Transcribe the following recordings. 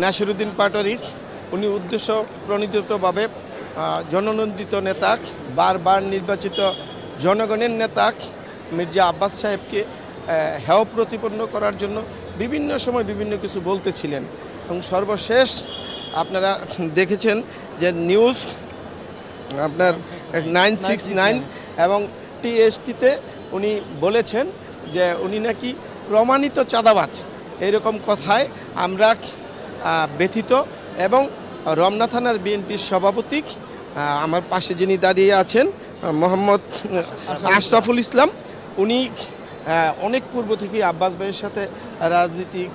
নাসিরউদ্দিন পাটোয়ারি উনি উদ্দেশ্য প্রণোদিতভাবে জননন্দিত নেতা, বারবার নির্বাচিত জনগণের নেতা মির্জা আব্বাস সাহেবকে হেয় প্রতিপন্ন করার জন্য বিভিন্ন সময় বিভিন্ন কিছু বলতেছিলেন। এবং সর্বশেষ আপনারা দেখেছেন যে নিউজ আপনার 969 এবং টিএসটিতে উনি বলেছেন যে উনি নাকি প্রমাণিত চাঁদাবাজ। এইরকম কথায় আমরা ব্যথিত। এবং রমনা থানার বিএনপির সভাপতি আমার পাশে যিনি দাঁড়িয়ে আছেন মোহাম্মদ আশরাফুল ইসলাম, উনি অনেক পূর্ব থেকেই আব্বাস ভাইয়ের সাথে রাজনীতির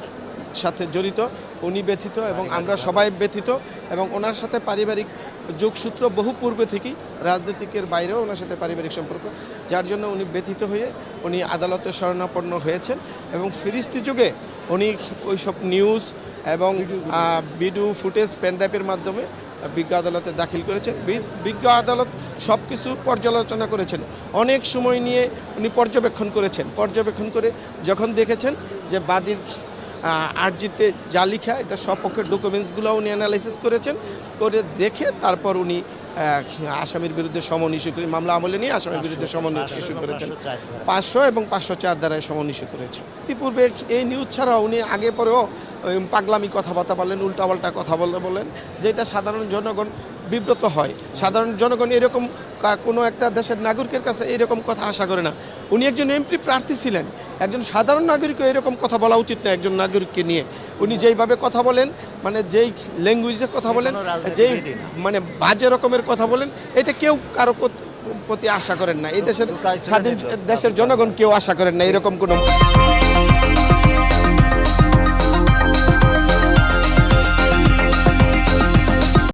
সাথে জড়িত, উনি ব্যথিত এবং আমরা সবাই ব্যথিত। এবং ওনার সাথে পারিবারিক যোগসূত্র বহু পূর্বে থেকেই, রাজনীতিকের বাইরেও ওনার সাথে পারিবারিক সম্পর্ক, যার জন্য উনি ব্যথিত হয়ে উনি আদালতে শরণাপন্ন হয়েছেন। এবং ফিরিস্তি যুগে উনি ওইসব নিউজ এবং ভিডিও ফুটেজ পেনড্রাইভের মাধ্যমে বিজ্ঞ আদালতে দাখিল করেছেন। বিজ্ঞ আদালত সব কিছু পর্যালোচনা করেছেন, অনেক সময় নিয়ে উনি পর্যবেক্ষণ করে যখন দেখেছেন যে বাদীর আর্জিতে যা লিখা এটা সপক্ষের ডকুমেন্টসগুলো উনি অ্যানালাইসিস করেছেন, করে দেখে তারপর উনি আসামির বিরুদ্ধে সমন ইস্যু করে, মামলা আমলে নিয়ে আসামির বিরুদ্ধে সমন ইস্যু করেছেন। 500 এবং 504 দ্বারায় সমন ইস্যু করেছে। ইতিপূর্বে এই নিউজ ছাড়াও উনি আগে পরেও পাগলামি কথাবার্তা বলেন, উল্টাপাল্টা কথা বলেন, যেটা সাধারণ জনগণ বিব্রত হয়। সাধারণ জনগণ এরকম কোনো একটা দেশের নাগরিকের কাছে এরকম কথা আশা করে না। উনি একজন এমপি প্রার্থী ছিলেন, একজন সাধারণ নাগরিকও এরকম কথা বলা উচিত না একজন নাগরিককে নিয়ে। উনি যেইভাবে কথা বলেন, মানে যেই ল্যাঙ্গুয়েজে কথা বলেন, যেই মানে বাজে রকমের কথা বলেন, এটা কেউ কারো প্রতি আশা করেন না। এই দেশের স্বাধীন দেশের জনগণ কেউ আশা করেন না এরকম কোনো